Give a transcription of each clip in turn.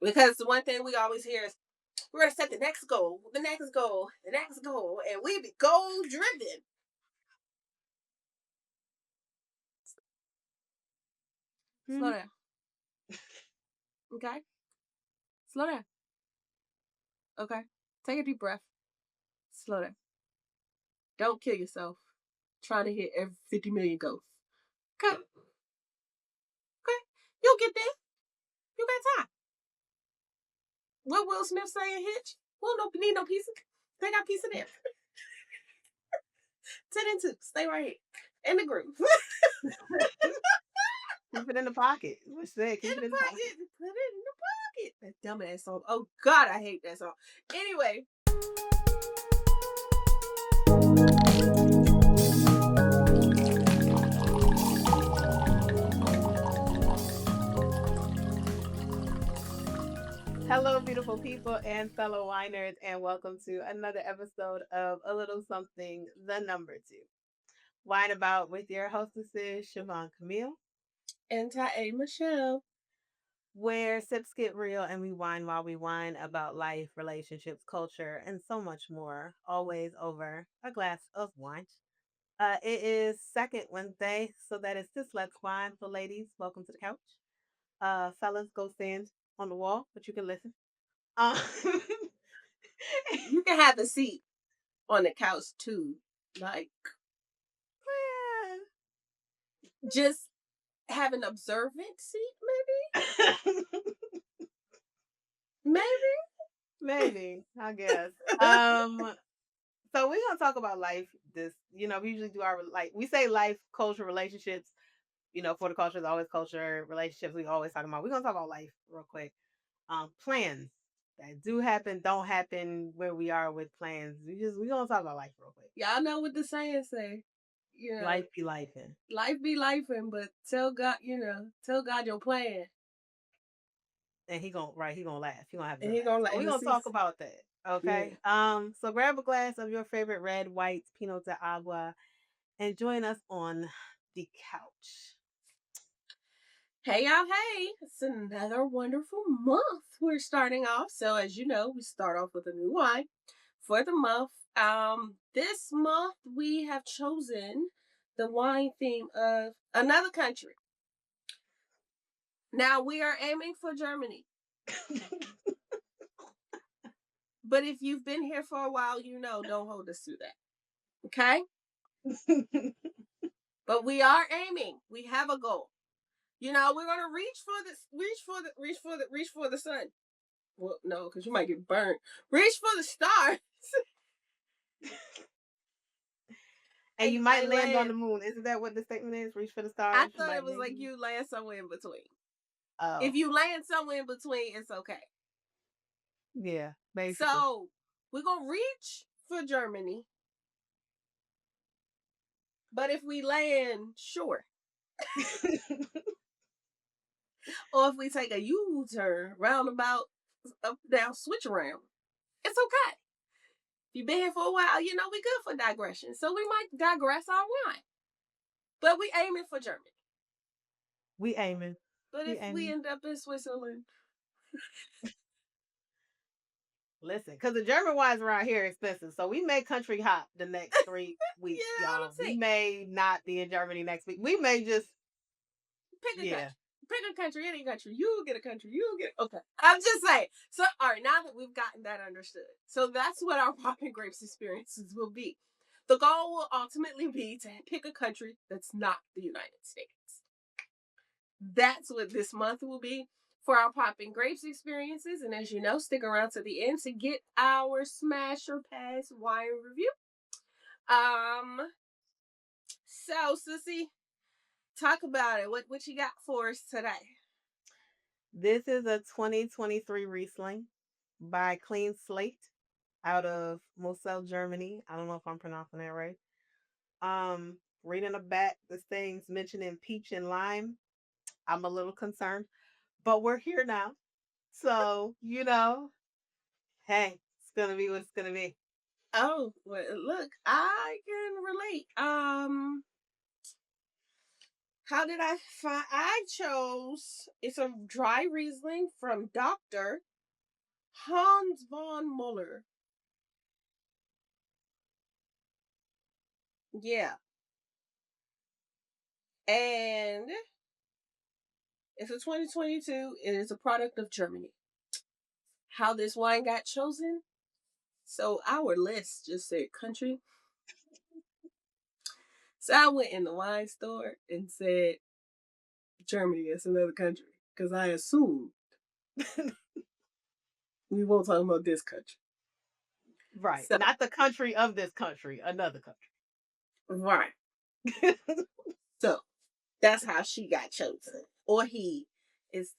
Because the one thing we always hear is, we're going to set the next goal, the next goal, the next goal, and we be goal driven. Slow down. Okay? Slow down. Okay? Take a deep breath. Slow down. Don't kill yourself trying to hit every 50 million goals. Okay? Okay? You'll get there. You got time. What Will Smith say in Hitch? We'll no need no pizza. They got pizza there. 10 and 2. Stay right here. In the groove. Keep it in the pocket. What's that? Keep In it in the the pocket. pocket. Put it in the pocket. That dumbass song. Oh God, I hate that song. Anyway. Hello, beautiful people and fellow winers, and welcome to another episode of A Little Something, the number 2. Wine About with your hostesses, Siobhan Camille, And Ty Michelle. where sips get real and we wine while we whine about life, relationships, culture, and so much more, always over a glass of wine. It is second Wednesday, so that is this Let's Wine. So, ladies, welcome to the couch. Fellas, go stand on the wall, but you can listen. Um, You can have a seat on the couch too. Like, just have an observant seat, maybe? Maybe? Maybe, I guess. So we're gonna talk about life. We usually do our we say life, culture, relationships. For the culture, there's always culture, relationships. We always talk about. We're gonna talk about life real quick. Plans that do happen, don't happen. Where we are with plans, we gonna talk about life real quick. Y'all know what the saying say. Life be lifing. Life be lifing, but tell God, tell God your plan. And he gonna laugh. He gonna have. And he gonna So we gonna talk about that. Okay. Yeah. So grab a glass of your favorite red, white, Pinot de Agua, and join us on the couch. Hey y'all, hey. It's another wonderful month we're starting off. So as you know, we start off with a new wine for the month. This month we have chosen the wine theme of another country. Now we are aiming for Germany. But if you've been here for a while, don't hold us to that. Okay? But we are aiming. We have a goal. We're gonna reach for the sun. Well, no, because you might get burnt. Reach for the stars. And you might land on the moon. Isn't that what the statement is? Reach for the stars. I thought it was like you land somewhere in between. Oh. If you land somewhere in between, it's okay. Yeah, basically. So we're gonna reach for Germany. But if we land short, or if we take a U-turn, roundabout, up, down, switch around, it's okay. If you've been here for a while, we good for digression. So we might digress our wine. But we aiming for Germany. We aiming. But if we end up in Switzerland, listen, because the German wines around here are expensive, so we may country hop the next 3 weeks, y'all. We may not be in Germany next week. We may just pick a country. Pick a country, any country. You get a country. You get okay. I'm just saying. So, all right, now that we've gotten that understood, so that's what our popping grapes experiences will be. The goal will ultimately be to pick a country that's not the United States. That's what this month will be for our popping grapes experiences. And as you know, stick around to the end to get our smash or pass wine review. So Sissy, talk about it. What you got for us today? This is a 2023 Riesling by Clean Slate out of Moselle, Germany. I don't know if I'm pronouncing that right. Reading the back, this thing's mentioning peach and lime. I'm a little concerned, but we're here now. So, hey, it's gonna be what it's gonna be. Oh, well, look, I can relate. How did I find? I chose. It's a dry Riesling from Doctor Hans von Muller. Yeah, and it's a 2022. It is a product of Germany. How this wine got chosen? So our list just said country. So I went in the wine store and said Germany is another country because I assumed we won't talk about this country. Right. So Not the country of this country, another right. country. So that's how she got chosen. Or he is,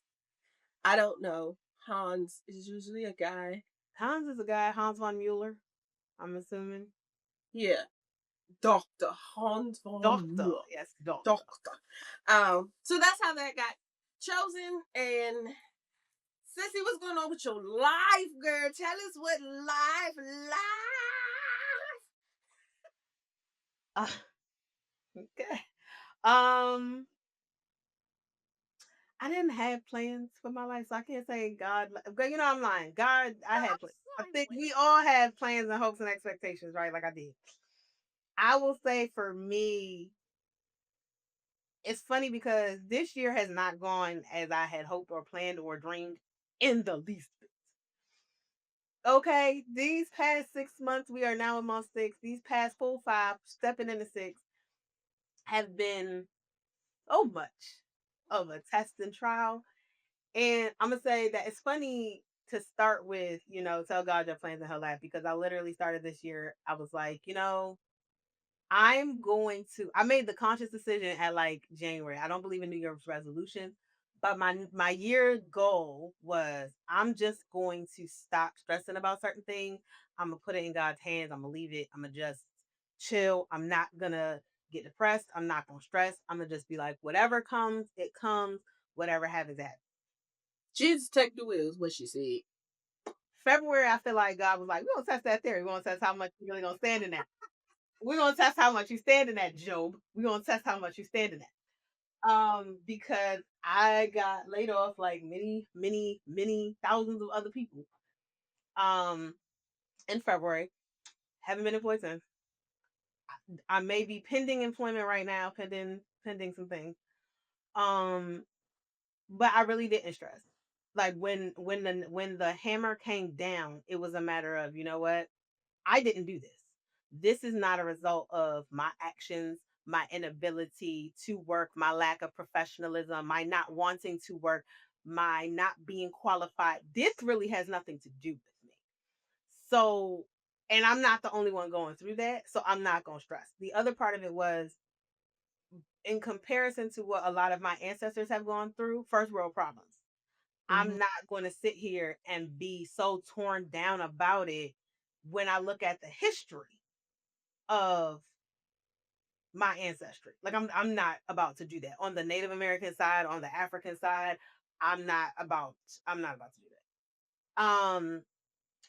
I don't know. Hans is usually a guy. Hans is a guy, Hans von Mueller, I'm assuming. Yeah. Dr. Hans von Doctor. Mueller. Yes, doctor. Doctor. So that's how that got chosen. And Sissy, what's going on with your life, girl? Tell us what life. Uh, okay. Um, I didn't have plans for my life, so I can't say God. But you know, I'm lying. God, I had plans. I think we all have plans and hopes and expectations, right? Like I did. I will say for me, it's funny because this year has not gone as I had hoped or planned or dreamed in the least bit. Okay, these past 6 months, we are now in month six. These past full five, stepping into six, have been so much of a test and trial. And I'm gonna say that it's funny to start with, tell God your plans in her life because I literally started this year. I was like, I made the conscious decision at like January. I don't believe in New Year's resolution, but my year goal was I'm just going to stop stressing about certain things. I'm gonna put it in God's hands. I'm gonna leave it. I'm gonna just chill. I'm not gonna get depressed. I'm not gonna stress. I'm gonna just be like, whatever comes, it comes. Whatever happens, happens. Jesus take the wheels, what she said. February, I feel like God was like, we're gonna test that theory. We're gonna test how much you really gonna stand in that. We're gonna test how much you stand in that, Job. We're gonna test how much you stand in that. Because I got laid off like many, many, many thousands of other people. Um, in February. Haven't been employed since. I may be pending employment right now, pending some things. Um, but I really didn't stress. Like when the hammer came down, it was a matter of, you know what? I didn't do this. This is not a result of my actions, my inability to work, my lack of professionalism, my not wanting to work, my not being qualified. This really has nothing to do with me. So, and I'm not the only one going through that. So I'm not going to stress. The other part of it was in comparison to what a lot of my ancestors have gone through, first world problems. Mm-hmm. I'm not going to sit here and be so torn down about it when I look at the history of my ancestry. Like I'm not about to do that. On the Native American side, on the African side, I'm not about I'm not about to do that.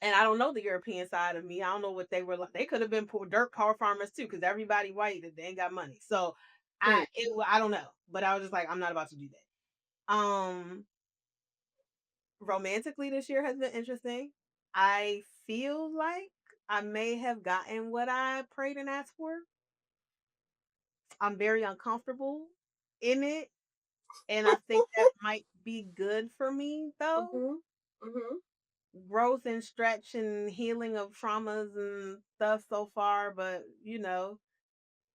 And I don't know the European side of me. I don't know what they were like. They could have been poor dirt poor farmers too, because everybody white they ain't got money. So Mm. I don't know. But I was just like, I'm not about to do that. Romantically this year has been interesting. I feel like I may have gotten what I prayed and asked for. I'm very uncomfortable in it. And I think that might be good for me though. Mm-hmm. Mm-hmm. Growth and stretch and healing of traumas and stuff so far, but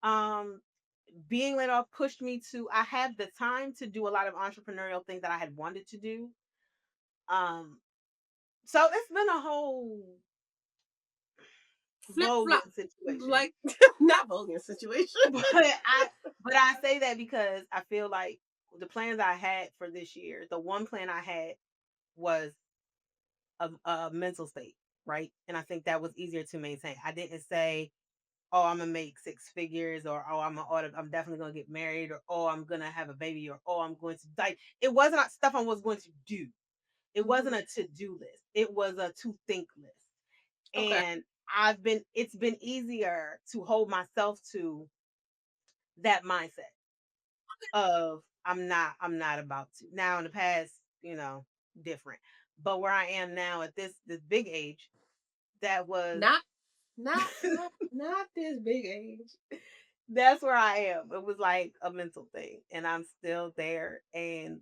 um being laid off pushed me to I have the time to do a lot of entrepreneurial things that I had wanted to do. Um so it's been a whole Flip flop. bogus situation. Like, not bogus situation. But I say that because I feel like the plans I had for this year, the one plan I had was a mental state, right? And I think that was easier to maintain. I didn't say, "Oh, I'm gonna make six figures," or "Oh, I'm definitely gonna get married," or "Oh, I'm gonna have a baby," or "Oh, I'm going to die." It wasn't stuff I was going to do. It wasn't Mm-hmm. a to do list. It was a to think list. Okay. And it's been easier to hold myself to that mindset. of I'm not about to. Now in the past, different. But where I am now at this big age, that was Not, not this big age. that's where I am. It was like a mental thing. And I'm still there and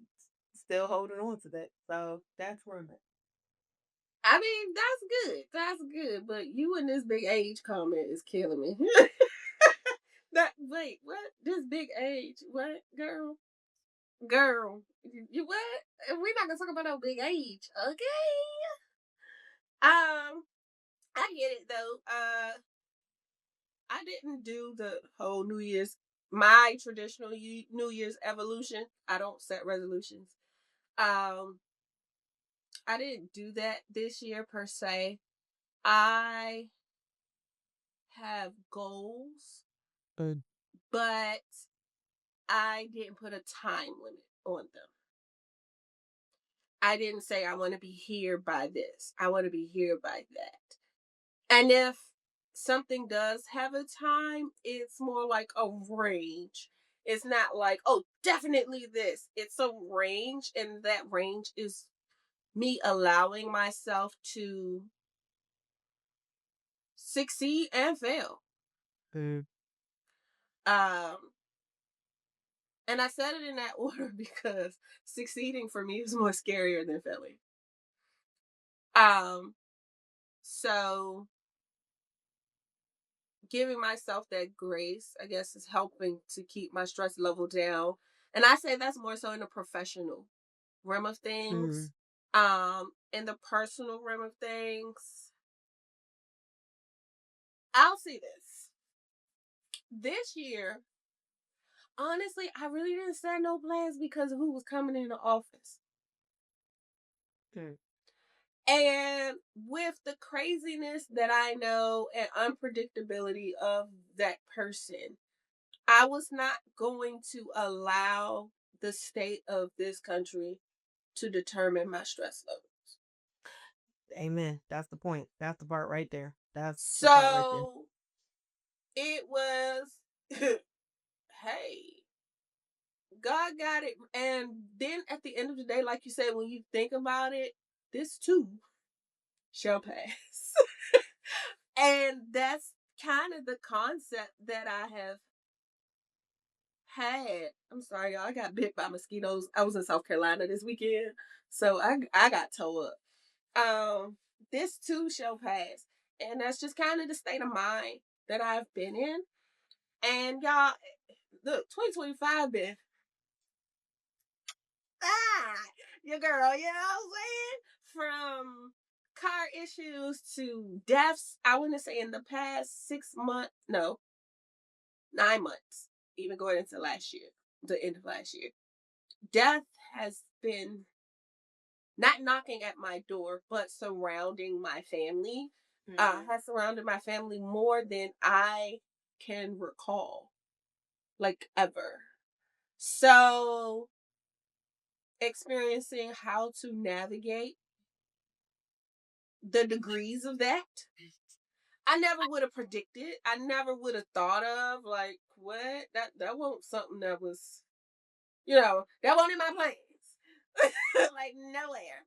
still holding on to that. So that's where I'm at. I mean, that's good. That's good. But you and this big age comment is killing me. That wait, what? This big age? What, girl? Girl, you what? We're not gonna talk about no big age, okay? I get it though. I didn't do the whole New Year's, my traditional New Year's evolution. I don't set resolutions. Um, I didn't do that this year per se. I have goals, Mm. but I didn't put a time limit on them. I didn't say I want to be here by this. I want to be here by that. And if something does have a time, it's more like a range. It's not like, oh, definitely this. It's a range, and that range is me allowing myself to succeed and fail. Mm. Um, and I said it in that order because succeeding for me is more scarier than failing. Um, so giving myself that grace, I guess, is helping to keep my stress level down. And I say that's more so in the professional realm of things. Mm. In the personal realm of things, I'll see this. This year, honestly, I really didn't set no plans because of who was coming in the office. Mm. And with the craziness that I know and unpredictability of that person, I was not going to allow the state of this country to determine my stress level. Amen. That's the point. That's the part right there. That's the part right there. So it was, hey, God got it. And then at the end of the day, like you said, when you think about it, this too shall pass. And that's kind of the concept that I have had. I'm sorry, y'all. I got bit by mosquitoes. I was in South Carolina this weekend, so I got towed up. This too shall pass, and that's just kind of the state of mind that I've been in. And y'all, look, 2025 been ah, your girl. You know what I'm saying? From car issues to deaths. I want to say in the past 6 months, no, 9 months, even going into last year, the end of last year, death has been not knocking at my door, but surrounding my family. Has surrounded my family more than I can recall, like ever. So, experiencing how to navigate the degrees of that, I never would have predicted. I never would have thought of like what that wasn't something that was, that wasn't in my plans. Like nowhere.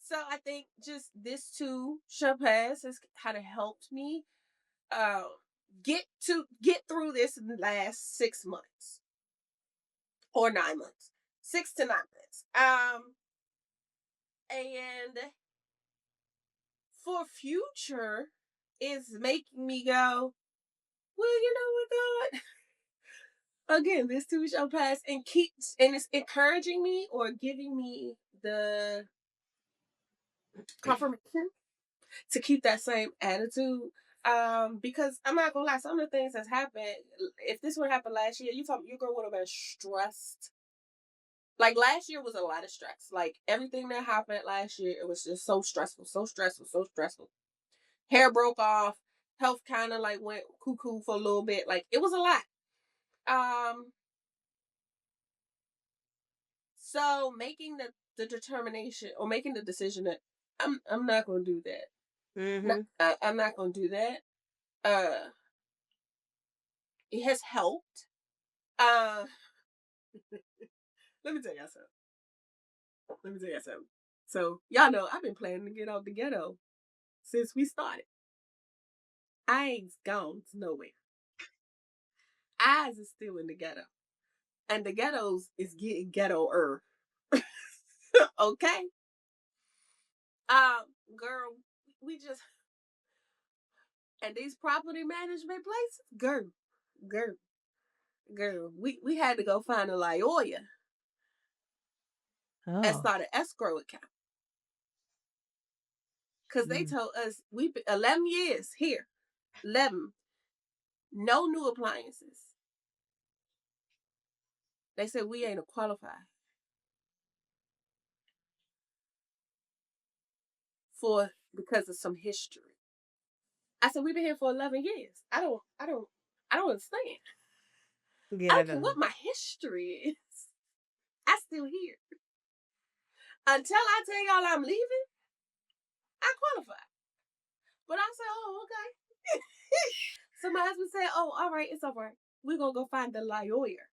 So I think just this too shall pass has kind of helped me um get through this last 6 months or 9 months, 6 to 9 months. And for future is making me go, well, you know what, God, again, this too shall pass, and keeps and it's encouraging me or giving me the confirmation to keep that same attitude. Because I'm not gonna lie, some of the things that's happened, if this would happen last year, your girl would have been stressed. Like last year was a lot of stress. Like everything that happened last year, it was just so stressful, so stressful, so stressful. Hair broke off, health kind of like went cuckoo for a little bit. Like it was a lot. Um, so making the determination or making the decision that I'm not gonna do that. Mm-hmm. I'm not gonna do that. Uh, it has helped. Uh, let me tell y'all something. Let me tell y'all something. So y'all know I've been planning to get out the ghetto since we started. I ain't gone to nowhere. Eyes is still in the ghetto, and the ghettos is getting ghetto-er. Okay. Girl, we just and these property management places, girl, girl. We had to go find a lawyer and Oh. start an escrow account because they Mm. told us we've been 11 years here, 11, no new appliances. They said we ain't qualified for because of some history. I said we've been here for 11 years. I don't understand. Yeah, I that don't care doesn't. what my history is. I still here until I tell y'all I'm leaving. I qualify. But I said, oh, okay. So my husband said, oh, all right, it's all right. We're going to go find the lawyer.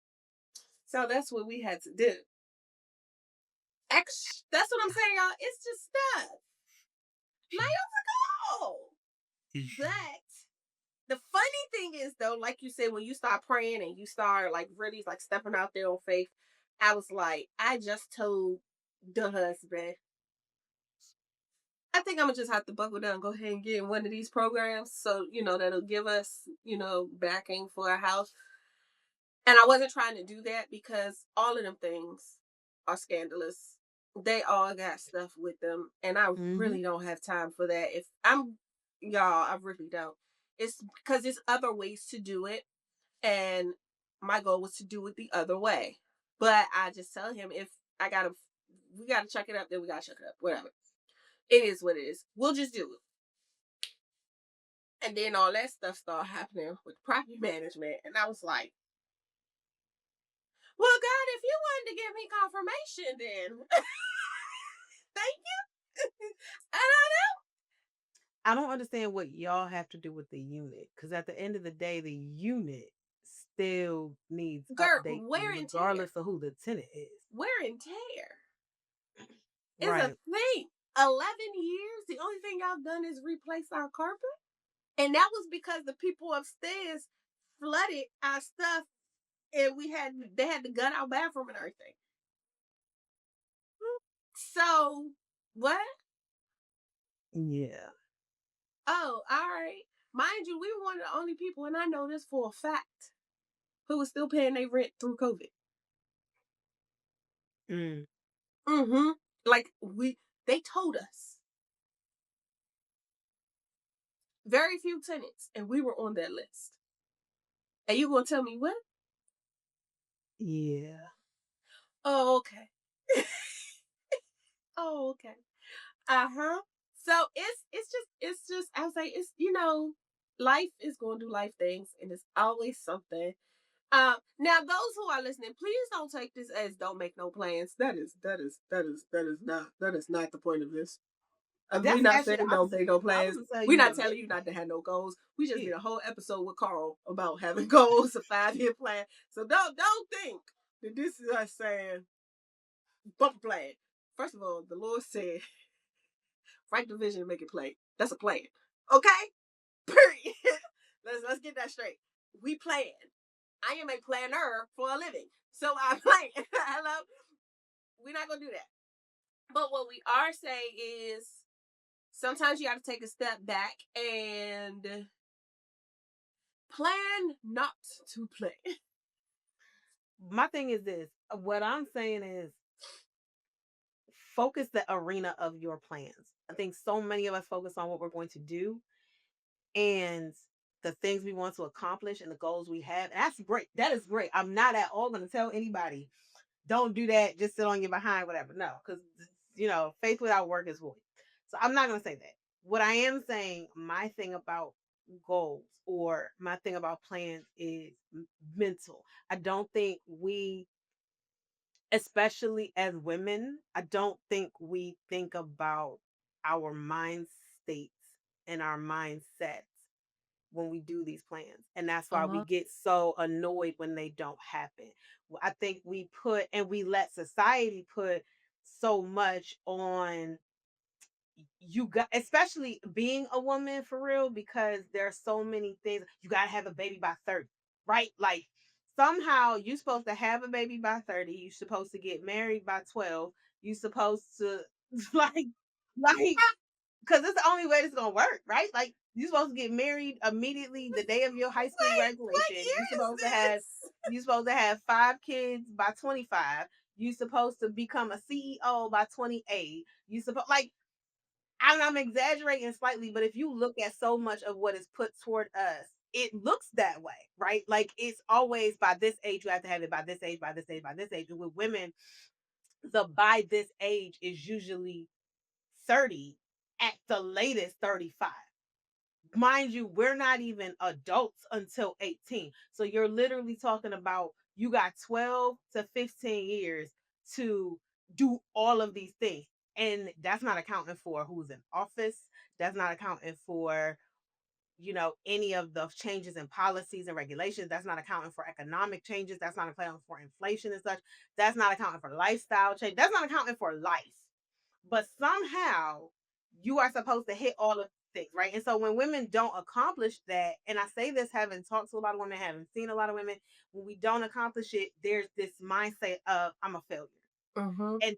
So that's what we had to do. That's what I'm saying, y'all. It's just stuff. Layers ago. But the funny thing is, though, like you said, when you start praying and you start like really like stepping out there on faith, I was like, I just told the husband, I think I'm gonna just have to buckle down, go ahead and get in one of these programs, so that'll give us, backing for a house. And I wasn't trying to do that because all of them things are scandalous. They all got stuff with them, and I Mm-hmm. really don't have time for that. If I'm y'all, I really don't. It's because there's other ways to do it, and my goal was to do it the other way. But I just tell him if I gotta, we gotta check it up, then we gotta check it up. Whatever. It is what it is. We'll just do it. And then all that stuff started happening with property management, and I was like, well, God, if you wanted to give me confirmation, then thank you. I I don't understand what y'all have to do with the unit because at the end of the day, the unit still needs don't know. Girl, updating wear and tear. regardless of who the tenant is. Wear and tear is a Right. thing. 11 years, the only thing y'all done is replace our carpet. And that was because the people upstairs flooded our stuff and they had to gut our bathroom and everything. So, what? Yeah. Oh, all right. Mind you, we were one of the only people, and I know this for a fact, who was still paying their rent through COVID. Mm. Mm-hmm. Like they told us very few tenants, and we were on that list. And you gonna tell me what? Yeah. Oh, okay. Oh, okay. Uh-huh. So it's just I was like it's life is going to do life things, and it's always something. Now those who are listening, please don't take this as don't make no plans. That is not the point of this. We're That's not actually saying don't make no I was plans. gonna tell We're you not to telling make you them. not to have no goals. We just did Yeah. a whole episode with Carl about having goals, a 5-year plan. So don't think that this is us saying bump a plan. First of all, the Lord said, write the vision and make it plain. That's a plan. Okay? Period. Let's get that straight. We plan. I am a planner for a living. So I plan. Hello? We're not gonna do that. But what we are saying is sometimes you gotta take a step back and plan not to plan. My thing is this. What I'm saying is focus the arena of your plans. I think so many of us focus on what we're going to do and the things we want to accomplish and the goals we have. And that's great. That is great. I'm not at all going to tell anybody, don't do that. Just sit on your behind, whatever. No, because, faith without work is void. So I'm not going to say that. What I am saying, my thing about goals or my thing about plans is mental. I don't think we, especially as women, I don't think we think about our mind states and our mindsets when we do these plans. And that's why we Uh-huh. get so annoyed when they don't happen. I think we put and we let society put so much on you got, especially being a woman for real, because there's so many things. You got to have a baby by 30, right? Like somehow you're supposed to have a baby by 30, you're supposed to get married by 12, you're supposed to like like because it's the only way this is gonna work, right? Like you're supposed to get married immediately the day of your high school Wait, what graduation. year is this? You're supposed to have 5 kids by 25. You're supposed to become a CEO by 28. You supposed like I'm exaggerating slightly, but if you look at so much of what is put toward us, it looks that way, right? Like it's always by this age, you have to have it by this age, by this age, by this age. And with women, the by this age is usually 30, at the latest 35. Mind you, we're not even adults until 18. So you're literally talking about you got 12 to 15 years to do all of these things. And that's not accounting for who's in office. That's not accounting for, any of the changes in policies and regulations. That's not accounting for economic changes. That's not accounting for inflation and such. That's not accounting for lifestyle change. That's not accounting for life. But somehow you are supposed to hit all of things, right? And so when women don't accomplish that, and I say this having talked to a lot of women, having seen a lot of women, when we don't accomplish it, there's this mindset of I'm a failure. Mm-hmm. And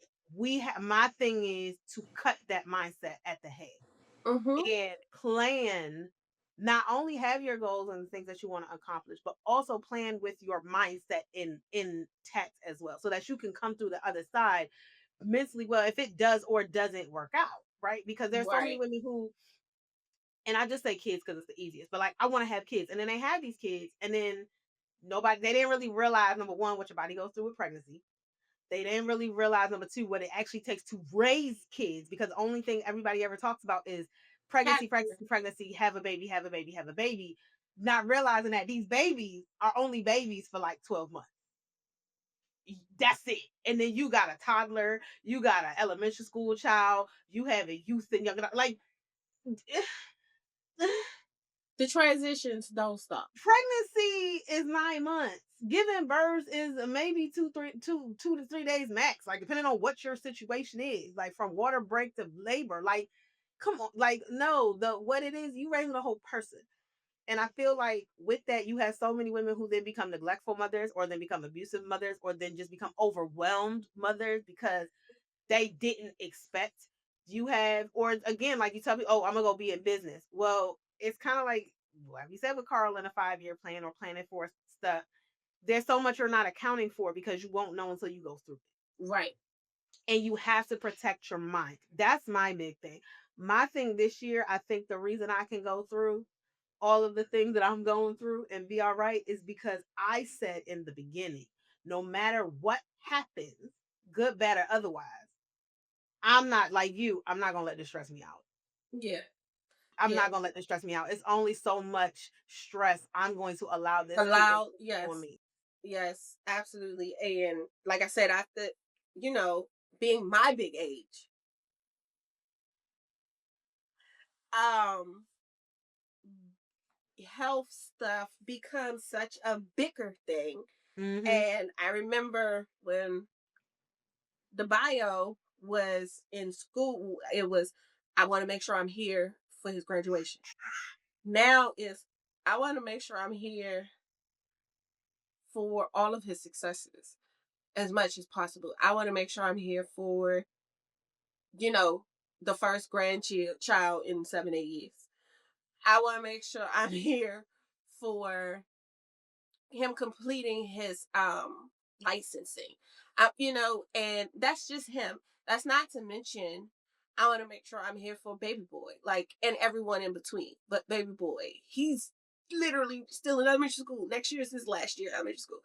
my thing is to cut that mindset at the head Mm-hmm. and plan, not only have your goals and the things that you want to accomplish, but also plan with your mindset intact as well, so that you can come through the other side mentally well if it does or doesn't work out, right? Because there's so many Right. women who, and I just say kids because it's the easiest, but like I want to have kids, and then they have these kids, and then they didn't really realize, number one, what your body goes through with pregnancy. They didn't really realize, number two, what it actually takes to raise kids, because the only thing everybody ever talks about is Have pregnancy, pregnancy, pregnancy, have a baby, have a baby, have a baby, not realizing that these babies are only babies for like 12 months. That's it. And then you got a toddler, you got an elementary school child, you have a youth and young, like the transitions don't stop. pregnancy is 9 months. Giving birth is maybe 2 to 3 days max, like depending on what your situation is, like from water break to labor. Like, come on, like no, the what it is, you raising a whole person. And I feel like with that, you have so many women who then become neglectful mothers, or then become abusive mothers, or then just become overwhelmed mothers because they didn't expect. You have, or again, like you tell me, oh, I'm gonna go be in business. Well, it's kind of like what you said with Carl in a 5 year plan or planning for stuff. There's so much you're not accounting for because you won't know until you go through it. Right. And you have to protect your mind. That's my big thing. My thing this year, I think the reason I can go through all of the things that I'm going through and be all right is because I said in the beginning, no matter what happens, good, bad, or otherwise, I'm not like you. I'm not gonna let this stress me out. Yeah. I'm Yeah. not gonna let this stress me out. It's only so much stress I'm going to allow this to Allow. inflict on Yes. me. Yes. Absolutely. And like I said, after you know being my big age, um, health stuff becomes such a bigger thing. Mm-hmm. And I remember when the bio was in school, it was, I want to make sure I'm here for his graduation. Now is, I want to make sure I'm here for all of his successes as much as possible. I want to make sure I'm here for, you know, the first grandchild in 7 8 years. I want to make sure I'm here for him completing his licensing. And that's just him. That's not to mention I want to make sure I'm here for baby boy, like, and everyone in between. But baby boy, he's literally still in elementary school. Next year is his last year in elementary school.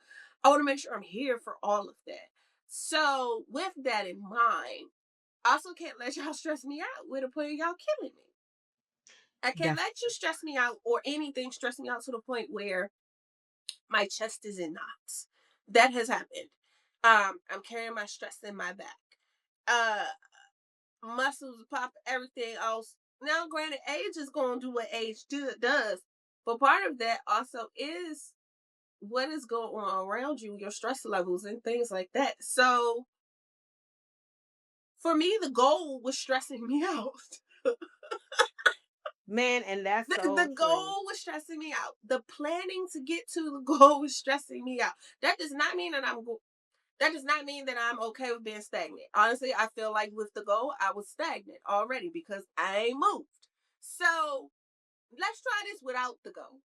I want to make sure I'm here for all of that. So with that in mind, I also can't let y'all stress me out with a point of y'all killing me. I can't That's let you stress me out or anything stress me out to the point where my chest is in knots. That has happened. I'm carrying my stress in my back. Uh, Muscles pop, everything else. Now, granted, age is going to do what age does. But part of that also is what is going on around you, your stress levels and things like that. So for me, the goal was stressing me out. Man, and that's The so true. goal was stressing me out. The planning to get to the goal was stressing me out. That does not mean that that does not mean that I'm okay with being stagnant. Honestly, I feel like with the goal, I was stagnant already because I ain't moved. So let's try this without the goal.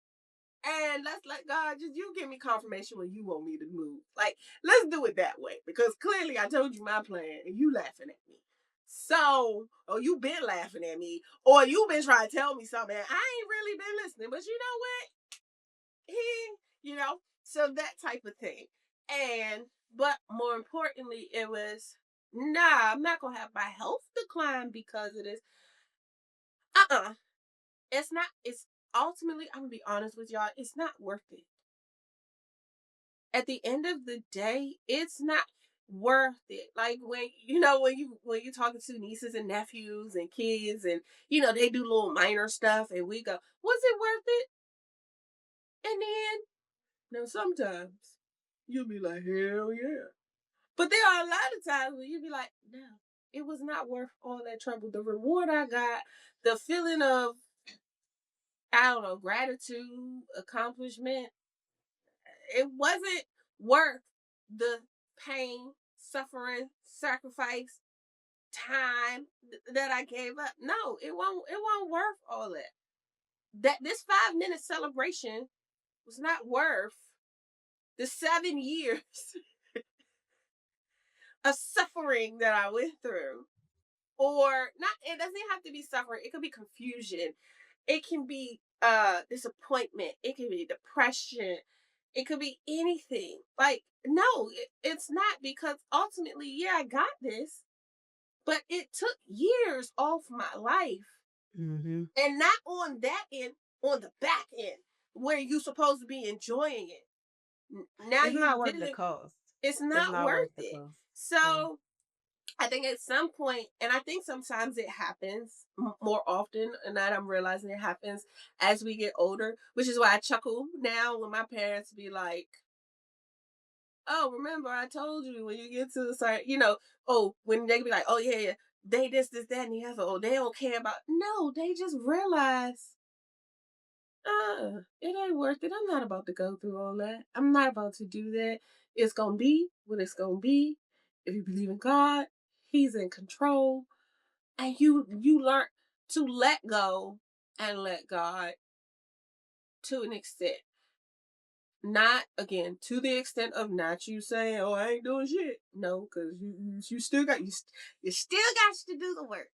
And let's let God just you give me confirmation when you want me to move. Like, let's do it that way. Because clearly I told you my plan and you laughing at me. So, or you been laughing at me, or you been trying to tell me something. I ain't really been listening, but you know what? So that type of thing. And but more importantly, it was nah, I'm not gonna have my health decline because of this. Uh-uh. It's not, it's ultimately, I'm gonna be honest with y'all, it's not worth it. At the end of the day, it's not worth it. Like when when you talking to nieces and nephews and kids and they do little minor stuff and we go, was it worth it? And then now sometimes you'll be like, hell yeah. But there are a lot of times where you'll be like, no, it was not worth all that trouble. The reward I got, the feeling of, I don't know, gratitude, accomplishment, it wasn't worth the pain, suffering, sacrifice, time that I gave up. No, it won't worth all that. That this 5 minute celebration was not worth the 7 years of suffering that I went through. Or not, it doesn't have to be suffering. It could be confusion. It can be disappointment. It can be depression. It could be anything. Like, no, it's not, because ultimately, yeah, I got this, but it took years off my life. Mm-hmm. And not on that end, on the back end, where you're supposed to be enjoying it. Now It's not you worth the didn't, cost. it's It's not not worth worth the it. cost. Yeah. So I think at some point, and I think sometimes it happens more often, and that I'm realizing it happens as we get older, which is why I chuckle now when my parents be like, "Oh, remember I told you when you get to the certain, oh, when they be like, oh yeah, yeah, they this, that, and the other, oh, they don't care about." No, they just realize, it ain't worth it. I'm not about to go through all that. I'm not about to do that. It's gonna be what it's gonna be. If you believe in God, He's in control, and you learn to let go and let God to an extent. Not again to the extent of not you saying, "Oh, I ain't doing shit." No, because you still got you still got to do the work.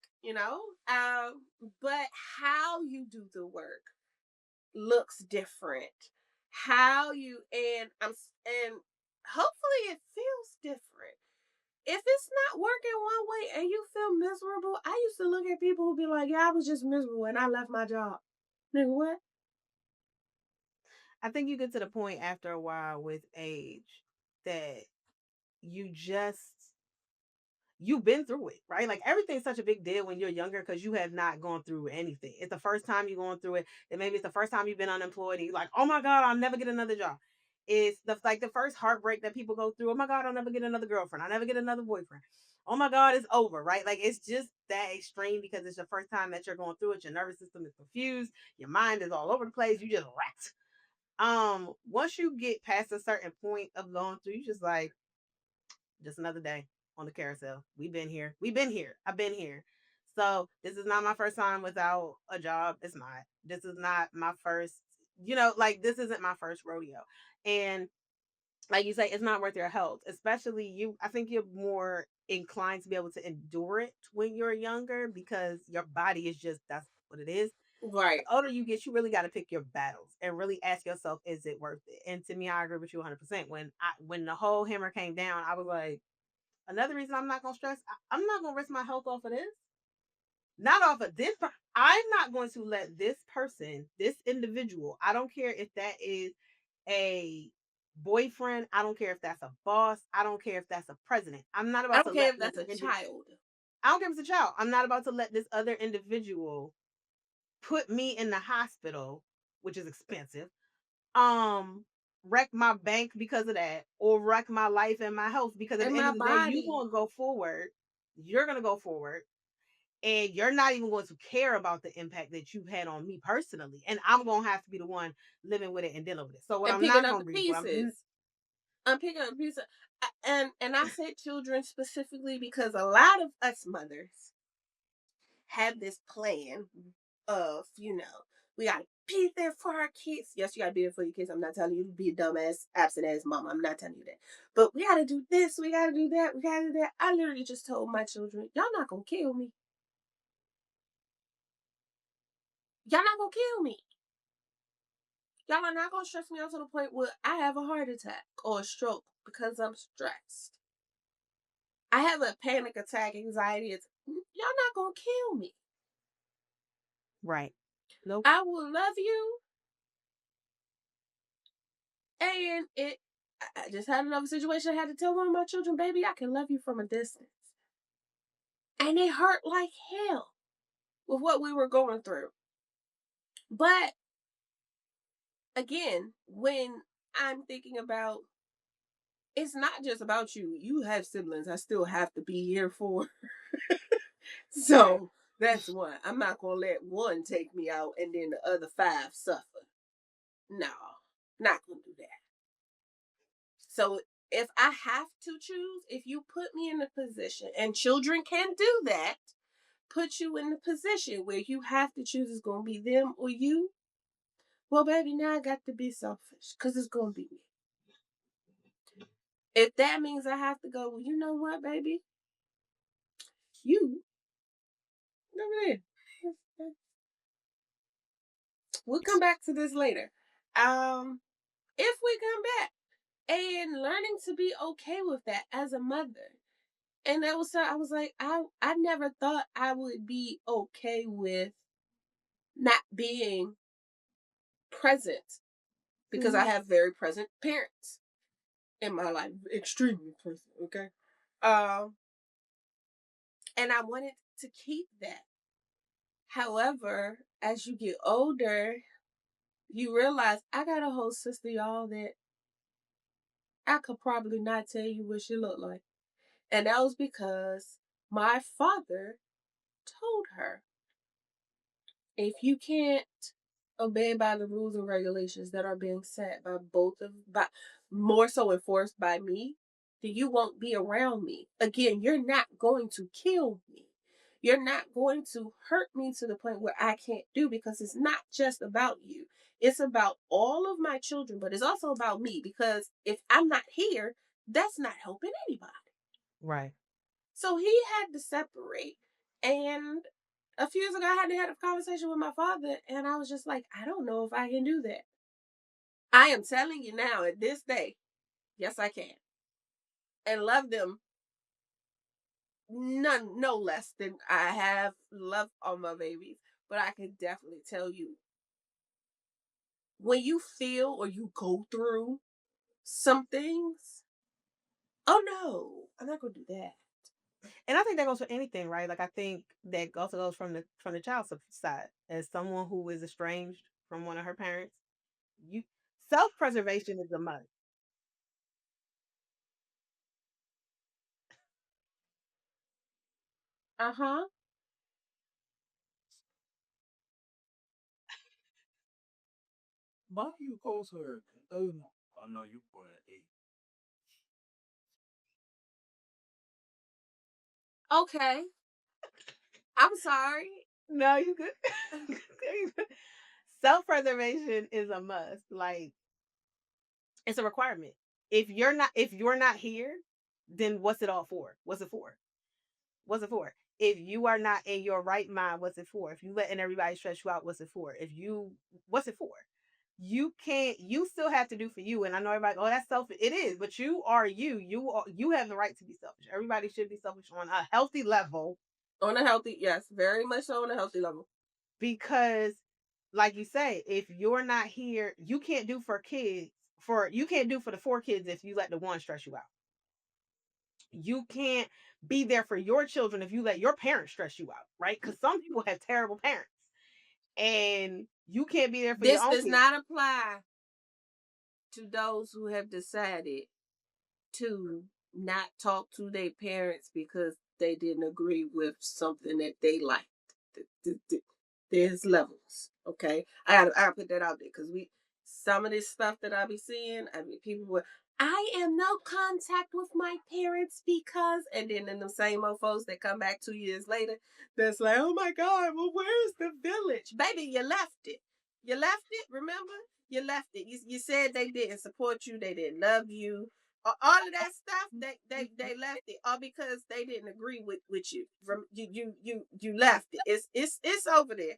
But how you do the work looks different. How you and hopefully it feels different. If it's not working one way and you feel miserable, I used to look at people who be like, "Yeah, I was just miserable and I left my job." Nigga, what? I think you get to the point after a while with age that you just you've been through it, right? Like everything's such a big deal when you're younger because you have not gone through anything. It's the first time you're going through it. And maybe it's the first time you've been unemployed and you're like, oh my God, I'll never get another job. It's the first heartbreak that people go through. Oh my God, I'll never get another girlfriend. I'll never get another boyfriend. Oh my God, it's over, right? Like it's just that extreme because it's the first time that you're going through it. Your nervous system is confused. Your mind is all over the place. You just wrecked. Once you get past a certain point of going through, you just like, just another day on the carousel. We've been here. We've been here. I've been here. So this is not my first time without a job. It's not. This is not my first, like this isn't my first rodeo. And like you say, it's not worth your health, especially you. I think you're more inclined to be able to endure it when you're younger because your body is just, that's what it is. The Right. older you get, you really got to pick your battles and really ask yourself, is it worth it? And to me, I agree with you 100%. When the whole hammer came down, I was like, another reason I'm not gonna stress, I'm not gonna risk my health off of this. Not off of this. I'm not going to let this person, this individual, I don't care if that is a boyfriend, I don't care if that's a boss, I don't care if that's a president. I'm not I about don't to care let if this that's a child. I don't care if it's a child. I'm not about to let this other individual put me in the hospital which is expensive, wreck my bank because of that, or wreck my life and my health, because at And the end my of the day, you body. gonna go forward. You're gonna go forward, and you're not even going to care about the impact that you've had on me personally. And I'm gonna have to be the one living with it and dealing with it. So what And I'm picking not up gonna the do, what I'm pieces. I'm picking up pieces. And I said children specifically because a lot of us mothers have this plan of, we gotta be there for our kids. Yes, you gotta be there for your kids. I'm not telling you to be a dumbass, absent ass mom. I'm not telling you that. But we gotta do this, we gotta do that, we gotta do that. I literally just told my children, y'all not gonna kill me. Y'all not gonna kill me. Y'all are not gonna stress me out to the point where I have a heart attack or a stroke because I'm stressed. I have a panic attack, anxiety. Y'all not gonna kill me. right. Nope. I will love you. And I just had another situation. I had to tell one of my children, baby, I can love you from a distance. And it hurt like hell with what we were going through. But again, when I'm thinking about, it's not just about you. You have siblings I still have to be here for. So that's one. I'm not going to let one take me out and then the other five suffer. No, not going to do that. So if I have to choose, if you put me in a position, and children can do that, put you in the position where you have to choose, it's going to be them or you. Well, baby, now I got to be selfish because it's going to be me. If that means I have to go, well, you know what, baby? You, over there. We'll come back to this later. If we come back and learning to be okay with that as a mother. And that was so I was like, I never thought I would be okay with not being present because I Mhm. have very present parents in my life, extremely present. Okay, um, and I wanted to keep that. However, as you get older, you realize I got a whole sister, y'all, that I could probably not tell you what she looked like, and that was because my father told her, if you can't obey by the rules and regulations that are being set by by more so enforced by me, then you won't be around me. Again, you're not going to kill me. You're not going to hurt me to the point where I can't do, because it's not just about you. It's about all of my children, but it's also about me, because if I'm not here, that's not helping anybody. Right. So he had to separate. And a few years ago, I had a conversation with my father, and I was just like, I don't know if I can do that. I am telling you now, at this day, yes, I can. And love them none, no less than I have loved all my babies. But I can definitely tell you, when you feel or you go through some things, oh no, I'm not going to do that. And I think that goes for anything, right? Like I think that also goes from the child's side. As someone who is estranged from one of her parents, you self preservation is a must. Uh huh. Why you go to her? I know you born at 8. Okay. I'm sorry. No, you good. Self preservation is a must. Like it's a requirement. If you're not here, then what's it all for? What's it for? What's it for? If you are not in your right mind, what's it for? If you letting everybody stress you out, what's it for? What's it for? You still have to do for you. And I know everybody, oh, that's selfish. It is, but you are you. You have the right to be selfish. Everybody should be selfish on a healthy level, On a healthy, yes, very much so on a healthy level. because like you say, if you're not here, you can't do for the four kids if you let the one stress you out. You can't be there for your children if you let your parents stress you out, right? Because some people have terrible parents, and You can't be there for This your own does kids. not apply to those who have decided to not talk to their parents because they didn't agree with something that they liked. There's levels, okay? I gotta put that out there because some of this stuff that I be seeing, I mean, people were, I am no contact with my parents because, and then in the same old folks that come back 2 years later, that's like, oh my God, well, where's the village? Baby, you left it. You left it, remember? You left it. You said they didn't support you, they didn't love you, all of that stuff. They left it all because they didn't agree with you. From you left it. It's over there.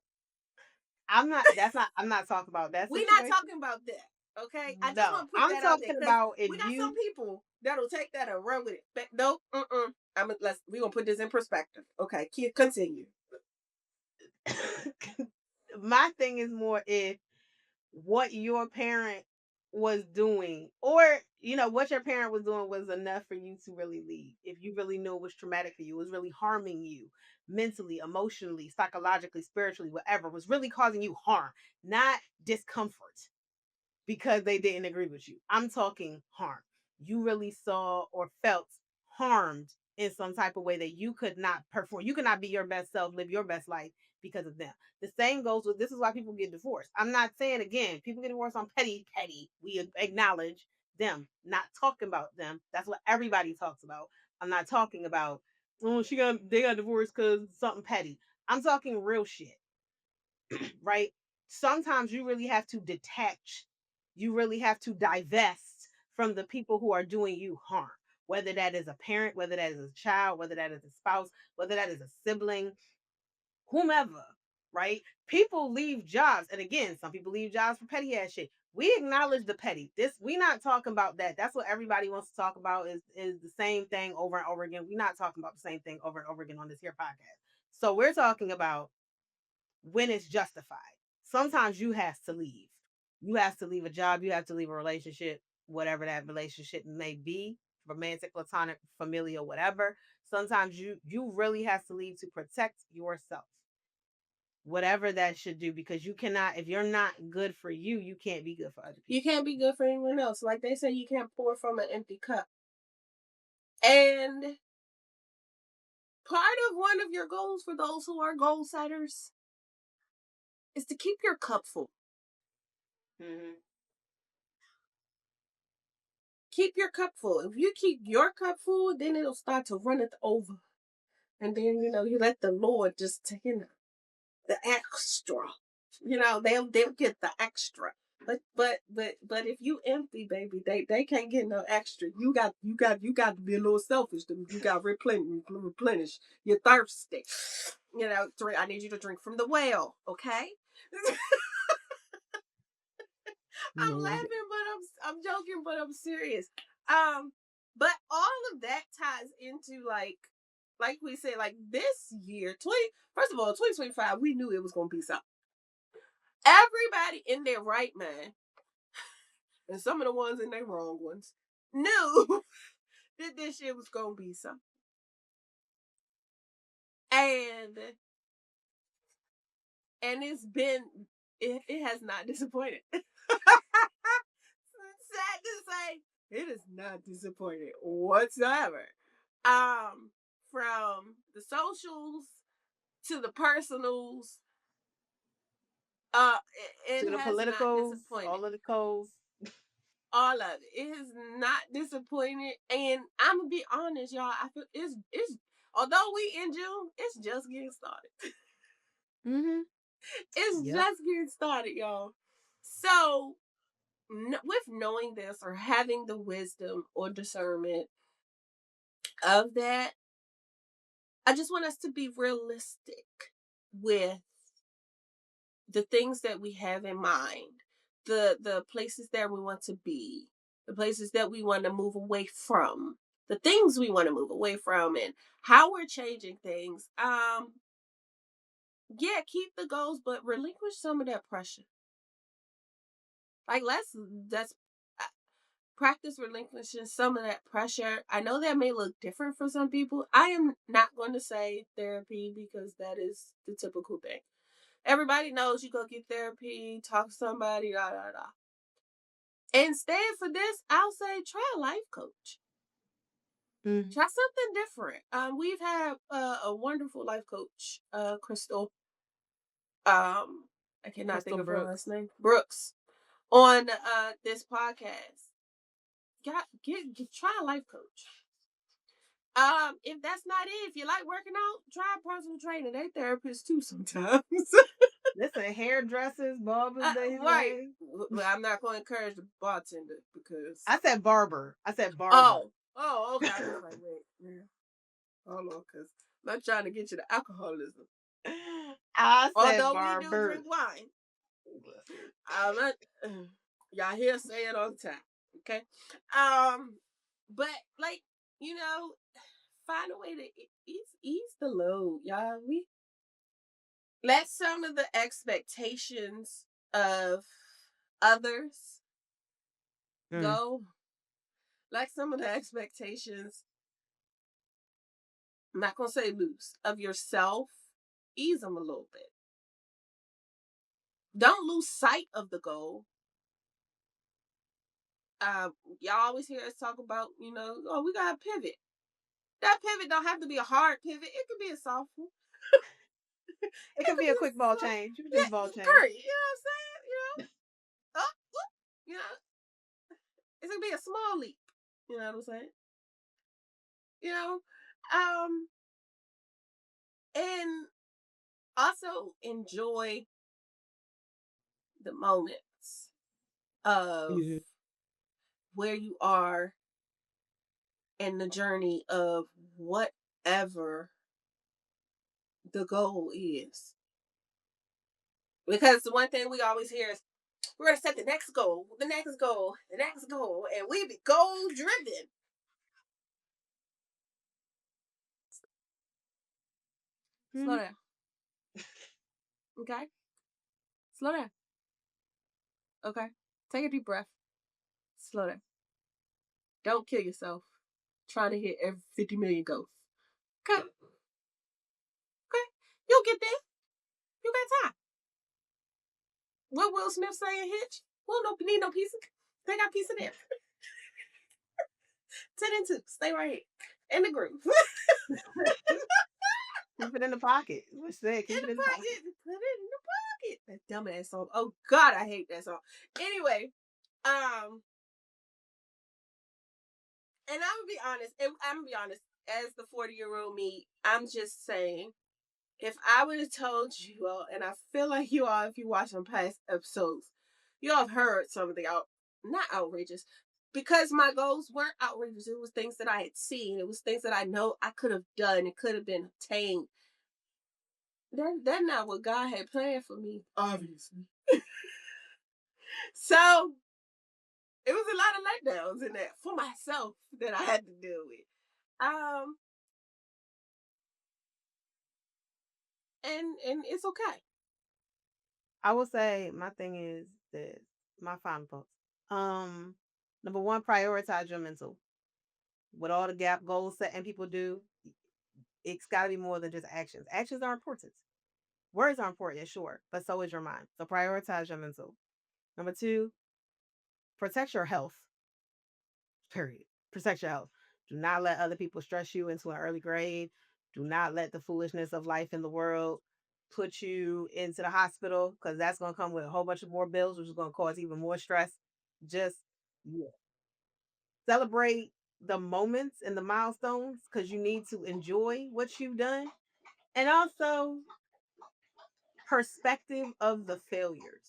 I'm not. That's not. I'm not talking about that We're not situation. talking about that. Okay, I just No, want to put I'm that out there talking because about if we got some you. people that'll take that and run with it. But no, we gonna put this in perspective. Okay, continue. My thing is more if what your parent was doing, or what your parent was doing was enough for you to really leave. If you really knew it was traumatic for you, it was really harming you mentally, emotionally, psychologically, spiritually, whatever, was really causing you harm, not discomfort because they didn't agree with you. I'm talking harm. You really saw or felt harmed in some type of way that you could not perform. You could not be your best self, live your best life because of them. The same goes with, this is why people get divorced. I'm not saying, again, people get divorced on petty. We acknowledge them, not talking about them. That's what everybody talks about. I'm not talking about, oh, they got divorced because something petty. I'm talking real shit, right? Sometimes you really have to detach, you really have to divest from the people who are doing you harm, whether that is a parent, whether that is a child, whether that is a spouse, whether that is a sibling, whomever, right? People leave jobs, and again, some people leave jobs for petty ass shit. We acknowledge the petty. We not talking about that. That's what everybody wants to talk about, is the same thing over and over again. We're not talking about the same thing over and over again on this here podcast. So we're talking about when it's justified. Sometimes you have to leave. You have to leave a job, you have to leave a relationship, whatever that relationship may be, romantic, platonic, familial, whatever. Sometimes you really have to leave to protect yourself. Whatever that should do, because you cannot, if you're not good for you, you can't be good for other people. You can't be good for anyone else. Like they say, you can't pour from an empty cup. And part of one of your goals for those who are goal setters is to keep your cup full. Mm-hmm. Keep your cup full. If you keep your cup full, then it'll start to run it over. And then, you let the Lord just, the extra. They'll get the extra. But if you empty, baby, they can't get no extra. You got to be a little selfish. You got to replenish. You're thirsty. I need you to drink from the well, okay? I'm laughing, but I'm joking, but I'm serious. But all of that ties into like we said, like this year, first of all, 2025, we knew it was gonna be something. Everybody in their right mind, and some of the ones in their wrong ones, knew that this year was gonna be something. And it has not disappointed. Sad to say, it is not disappointed whatsoever. From the socials to the personals, it To the has not politicals, disappointed. all of the codes. All of it has not disappointed, and I'm gonna be honest, y'all. I feel it's although we in June, it's just getting started. Mm-hmm. It's Yep. just getting started, y'all. So, with knowing this or having the wisdom or discernment of that, I just want us to be realistic with the things that we have in mind, the places that we want to be, the places that we want to move away from, the things we want to move away from, and how we're changing things. Yeah, keep the goals, but relinquish some of that pressure. Like that's practice relinquishing some of that pressure. I know that may look different for some people. I am not going to say therapy because that is the typical thing. Everybody knows you go get therapy, talk to somebody, da da da. Instead, for this, I'll say try a life coach. Mm. Try something different. We've had a wonderful life coach, Crystal. I cannot think Crystal of her Brooks. last name. Brooks on this podcast. Try a life coach. If that's not it, if you like working out, try a personal trainer. They therapists too sometimes. Listen, hairdressers, barbers, they Right. say. Well, I'm not going to encourage the bartender because. I said barber. I said barber. Oh, okay. I was like, wait, man, hold on, because I'm not trying to get you to alcoholism. I said Although we do barber. drink wine, I'm not. Y'all hear say it all the time, okay? But like you know, find a way to ease the load, y'all. We let some of the expectations of others Mm. go. Like some of the expectations, I'm not gonna say loose, of yourself. Ease them a little bit. Don't lose sight of the goal. Y'all always hear us talk about, oh, we gotta pivot. That pivot don't have to be a hard pivot. It could be a soft one. It It could could be be a a quick ball soft, change. You can just ball yeah, change. period. You know what I'm saying? Oh, whoop, you know, it's gonna be a small leap. You know what I'm saying? You know, um, and also enjoy the moments of Yeah. where you are in the journey of whatever the goal is. Because the one thing we always hear is we're gonna set the next goal, the next goal, the next goal, and we be goal driven. Slow Mhm. down, okay? Slow down, okay? Take a deep breath. Slow down. Don't kill yourself trying to hit every 50 million goals. Okay, okay, you'll get there. You got time. What Will Smith say in Hitch? We'll no need no pieces. They got piece of them. 10 and 2. Stay right here in the groove. Keep it in the pocket. What's that? In Keep it the in the pocket. pocket. Put it in the pocket. That dumbass song. Oh God, I hate that song. Anyway, and I'm gonna be honest. I'm gonna be honest. As the 40-year-old me, I'm just saying, if I would have told you all, and I feel like you all, if you watch some past episodes, you all have heard some of the not outrageous, because my goals weren't outrageous. It was things that I had seen. It was things that I know I could have done. It could have been obtained. That's not what God had planned for me, obviously. So it was a lot of letdowns in that for myself that I had to deal with. Um, and it's okay. I will say my thing is this. My final thoughts. Um, Number one, prioritize your mental. With all the gap goals setting people do, it's got to be more than just actions. Actions are important. Words are important, sure, but so is your mind. So prioritize your mental. Number two, protect your health. Period. Protect your health. Do not let other people stress you into an early grave. Do not let the foolishness of life in the world put you into the hospital because that's going to come with a whole bunch of more bills, which is going to cause even more stress. Just yeah. Celebrate the moments and the milestones because you need to enjoy what you've done. And also, perspective of the failures.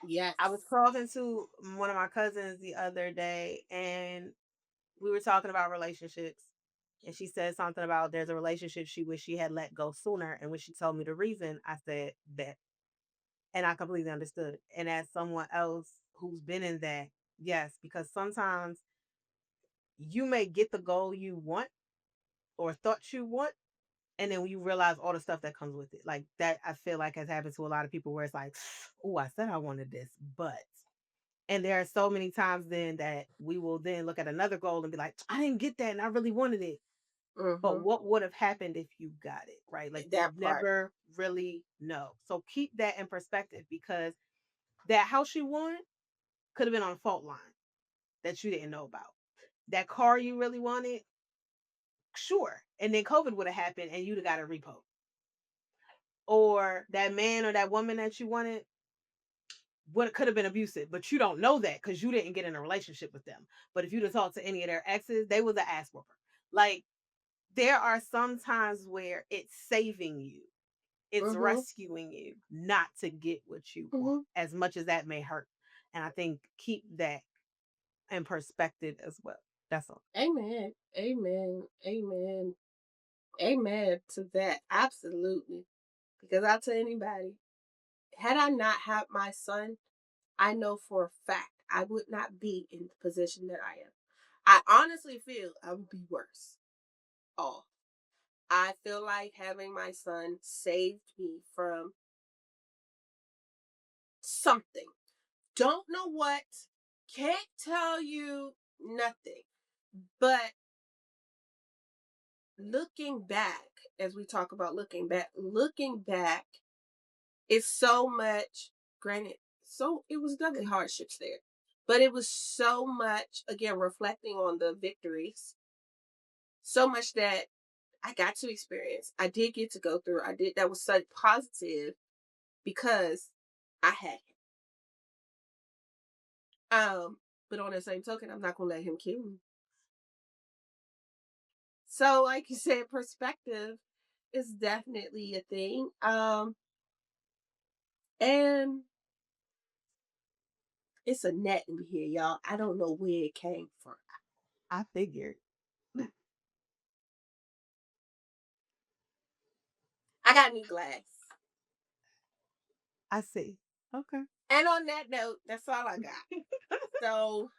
Yes. I was talking to one of my cousins the other day, and we were talking about relationships. And she said something about there's a relationship she wished she had let go sooner. And when she told me the reason, I said that. And I completely understood. And as someone else who's been in that, yes, because sometimes you may get the goal you want or thought you want, and then you realize all the stuff that comes with it. Like that, I feel like has happened to a lot of people where it's like, oh, I said I wanted this, but. And there are so many times then that we will then look at another goal and be like, I didn't get that and I really wanted it. but Mm-hmm. what would have happened if you got it, right? Like you That part. never really know. So keep that in perspective because that house you want could have been on a fault line that you didn't know about. That car you really wanted, sure. And then COVID would have happened and you'd have got a repo. Or that man or that woman that you wanted what could have been abusive, but you don't know that because you didn't get in a relationship with them. But if you'd have talked to any of their exes, they was an ass whooper. Like there are some times where it's saving you, it's Mm-hmm. rescuing you not to get what you want, Mm-hmm. as much as that may hurt. And I think keep that in perspective as well. That's all. Amen. Amen. Amen. Amen to that. Absolutely. Because I'll tell anybody, had I not had my son, I know for a fact I would not be in the position that I am. I honestly feel I would be worse off. I feel like having my son saved me from something. Don't know what, can't tell you nothing. But looking back, as we talk about looking back is so much, granted, so it was definitely hardships there. But it was so much, again, reflecting on the victories, so much that I got to experience. I did get to go through. I did. That was such positive because I had him. But on the same token, I'm not gonna let him kill me. So, like you said, perspective is definitely a thing. And it's a net in here, y'all. I don't know where it came from. I figured. I got new glass. I see. Okay. And on that note, that's all I got. So,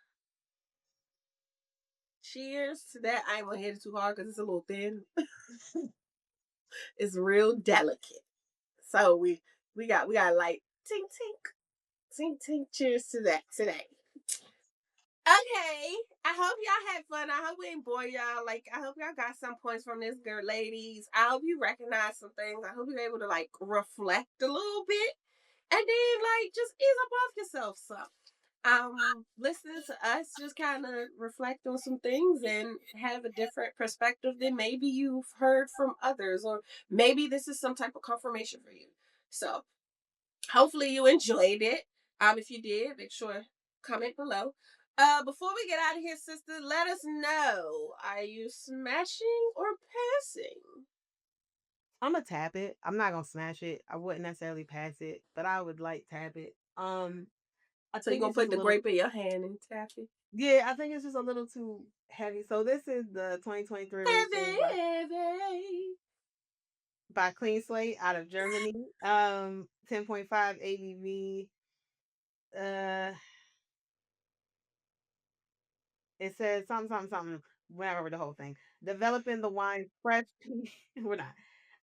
cheers to that. I ain't gonna hit it too hard because it's a little thin. It's real delicate. So we got like tink tink tink tink. Cheers to that today. Okay. I hope y'all had fun. I hope we ain't bore y'all. Like, I hope y'all got some points from this, girl, ladies. I hope you recognize some things. I hope you're able to like reflect a little bit, and then like just ease up off yourself some. Listening to us just kind of reflect on some things and have a different perspective than maybe you've heard from others, or maybe this is some type of confirmation for you. So hopefully you enjoyed it. If you did, make sure comment below. Before we get out of here, sister, let us know: are you smashing or passing? I'm gonna tap it. I'm not gonna smash it. I wouldn't necessarily pass it, but I would like tap it. I So you're think gonna it's just put a the little. grape in your hand and tap it. Yeah, I think it's just a little too heavy. So this is the 2023 Riesling Heavy, heavy. by Clean Slate out of Germany. 10.5 ABV. Uh, it says something, something, something. We're not over the whole thing. Developing the wine fresh. We're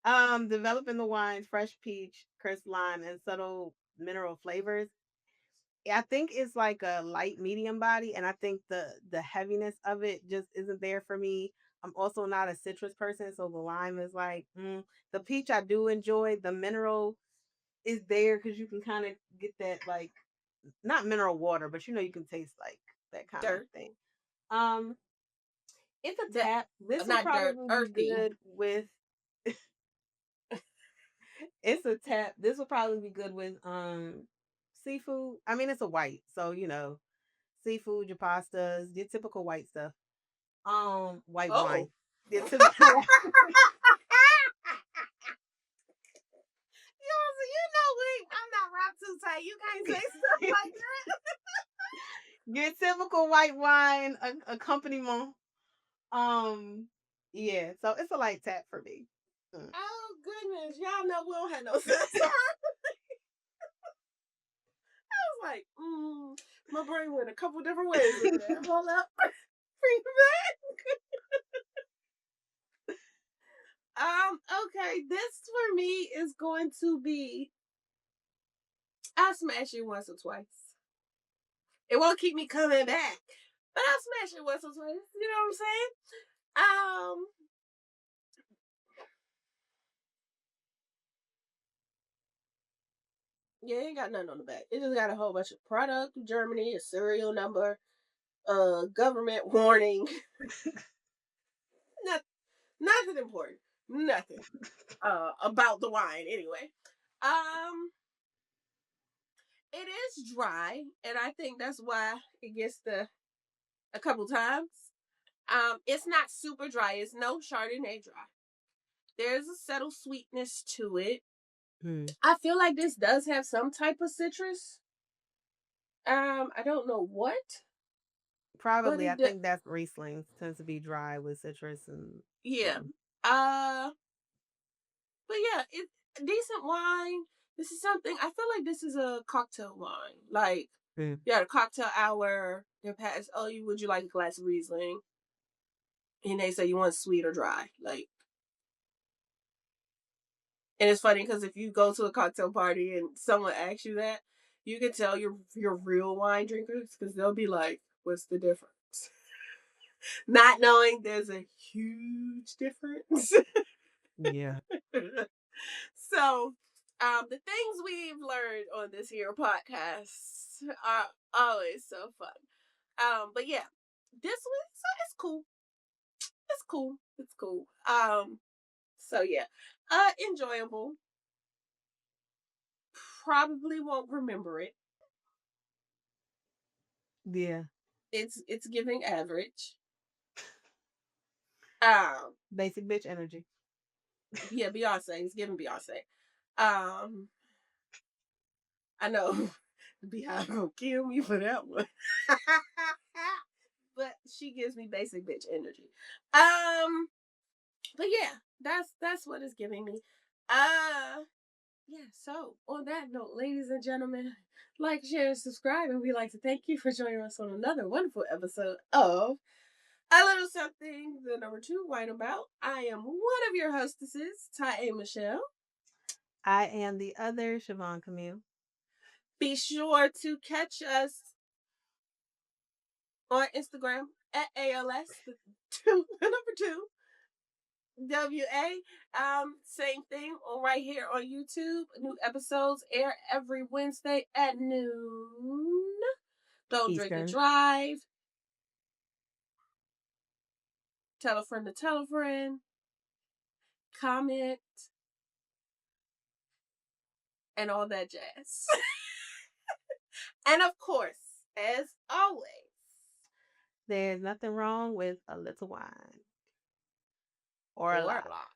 not. Developing the wine fresh peach, crisp lime, and subtle mineral flavors. I think it's like a light medium body, and I think the heaviness of it just isn't there for me. I'm also not a citrus person, so the lime is like the peach I do enjoy. The mineral is there because you can kind of get that like not mineral water, but you know you can taste like that kind of Dirt. thing. Um, it's a That tap. This would not dirt, probably be earthy. good with. It's a tap. This would probably be good with seafood. I mean, it's a white, so you know seafood, your pastas, your typical white stuff. White Oh. wine. Your typical You know I'm not wrapped too tight. You can't say stuff like that. your typical white wine accompaniment. Um, yeah, so it's a light tap for me. Mm. Oh goodness, y'all know we don't have no sense. I was like, my brain went a couple different ways in there. Hold up, bring it back. Okay, this for me is going to be. I'll smash it once or twice. It won't keep me coming back, but I'll smash it once or twice. You know what I'm saying? Yeah, it ain't got nothing on the back. It just got a whole bunch of product, Germany, a serial number, government warning. Nothing, nothing important. Nothing. About the wine anyway. Um, it is dry, and I think that's why it gets the a couple times. It's not super dry. It's no Chardonnay dry. There's a subtle sweetness to it. I feel like this does have some type of citrus. I don't know what, but Probably, I think that's Rieslings tends to be dry with citrus and yeah. something. Uh, but yeah, it's decent wine. This is something I feel like this is a cocktail wine. Like, yeah, a cocktail hour. They're past. Oh, would you like a glass of Riesling? And they say you want sweet or dry. Like, and it's funny because if you go to a cocktail party and someone asks you that, you can tell you're real wine drinkers because they'll be like, "What's the difference?" Not knowing there's a huge difference. Yeah. So, the things we've learned on this here podcast are always so fun. But yeah, this one, so it's cool. It's cool. It's cool. So yeah, enjoyable. Probably won't remember it. Yeah. It's giving average. Basic bitch energy. Yeah, Beyonce. It's giving Beyonce. Um, I know Beehive gonna kill me for that one. But she gives me basic bitch energy. But yeah, that's what it's giving me. Yeah, so on that note, ladies and gentlemen, like, share, and subscribe, and we'd like to thank you for joining us on another wonderful episode of A Little Something, the number 2 Wine About. I am one of your hostesses, Ty A. Michelle. I am the other Siobhan Camille. Be sure to catch us on Instagram at ALS, the number 2, WA. Same thing on right here on YouTube. New episodes air every Wednesday at noon. Don't drink and Eastern. drive. Tell a friend to tell a friend. Comment. And all that jazz. And of course, as always, There's nothing wrong with a little wine. Or a or lot. a lot.